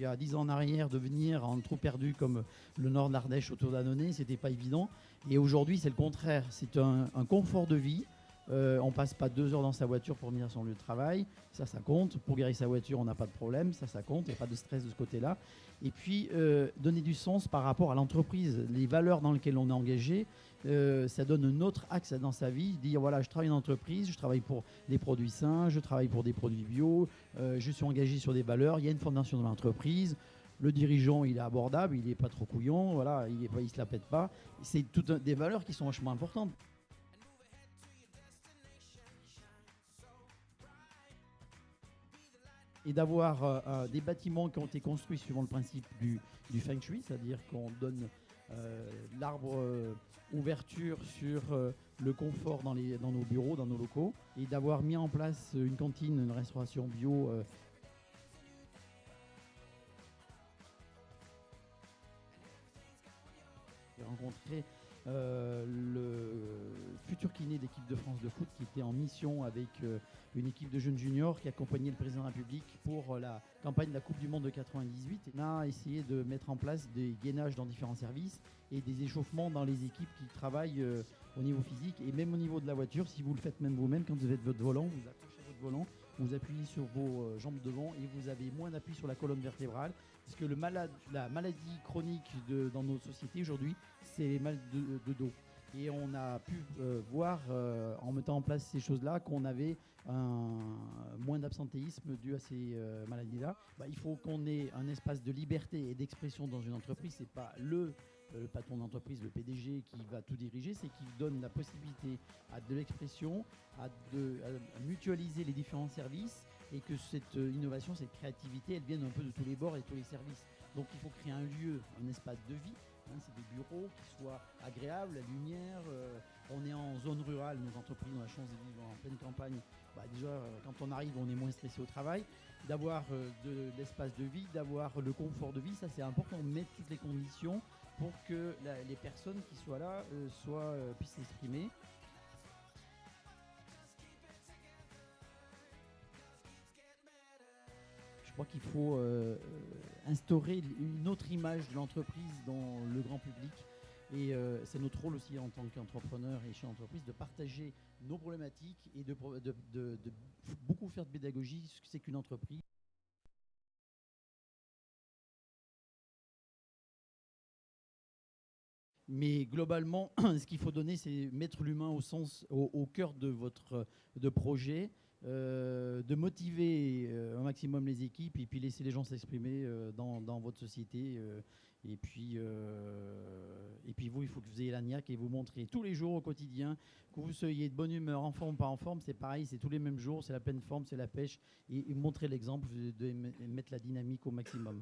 qu'il y a 10 ans en arrière, de venir en trou perdu comme le nord de l'Ardèche autour d'Annonay, c'était pas évident. Et aujourd'hui, c'est le contraire. C'est un confort de vie. On passe pas 2 heures dans sa voiture pour venir à son lieu de travail. Ça compte. Pour garer sa voiture, on n'a pas de problème. Ça compte. Il n'y a pas de stress de ce côté-là. Et puis, donner du sens par rapport à l'entreprise, les valeurs dans lesquelles on est engagé. Ça donne un autre axe dans sa vie. Dire, voilà, je travaille en entreprise, je travaille pour des produits sains, je travaille pour des produits bio, je suis engagé sur des valeurs. Il y a une fondation dans l'entreprise. Le dirigeant, il est abordable, il n'est pas trop couillon, voilà, il ne se la pète pas. C'est toutes des valeurs qui sont vachement importantes. Et d'avoir des bâtiments qui ont été construits suivant le principe du feng shui, c'est-à-dire qu'on donne l'arbre ouverture sur le confort dans nos bureaux, dans nos locaux, et d'avoir mis en place une cantine, une restauration bio. J'ai rencontré le futur kiné d'équipe de France de foot qui était en mission avec une équipe de jeunes juniors qui accompagnait le président de la République pour la campagne de la Coupe du Monde de 98. Et on a essayé de mettre en place des gainages dans différents services et des échauffements dans les équipes qui travaillent au niveau physique et même au niveau de la voiture. Si vous le faites même vous-même, quand vous êtes votre volant, vous accrochez votre volant, vous appuyez sur vos jambes devant et vous avez moins d'appui sur la colonne vertébrale. Parce que la maladie chronique dans nos sociétés aujourd'hui, c'est les mal de dos. Et on a pu voir, en mettant en place ces choses-là, qu'on avait moins d'absentéisme dû à ces maladies-là. Il faut qu'on ait un espace de liberté et d'expression dans une entreprise. Ce n'est pas le patron d'entreprise, le PDG, qui va tout diriger, c'est qu'il donne la possibilité à de l'expression, à mutualiser les différents services et que cette innovation, cette créativité, elle vienne un peu de tous les bords et de tous les services. Donc il faut créer un lieu, un espace de vie. C'est des bureaux qui soient agréables, la lumière. On est en zone rurale, nos entreprises ont la chance de vivre en pleine campagne. Déjà, quand on arrive, on est moins stressé au travail. D'avoir de l'espace de vie, d'avoir le confort de vie, ça c'est important. Mettre toutes les conditions pour que les personnes qui soient là puissent s'exprimer. Je crois qu'il faut instaurer une autre image de l'entreprise dans le grand public. Et c'est notre rôle aussi en tant qu'entrepreneur et chez l'entreprise de partager nos problématiques et de beaucoup faire de pédagogie sur ce que c'est qu'une entreprise. Mais globalement, ce qu'il faut donner, c'est mettre l'humain au cœur de votre projet, de motiver un maximum les équipes et puis laisser les gens s'exprimer dans votre société. Et puis vous, il faut que vous ayez la niaque et vous montrez tous les jours au quotidien, que vous soyez de bonne humeur, en forme, pas en forme, c'est pareil, c'est tous les mêmes jours, c'est la pleine forme, c'est la pêche. Et montrer l'exemple, de mettre la dynamique au maximum.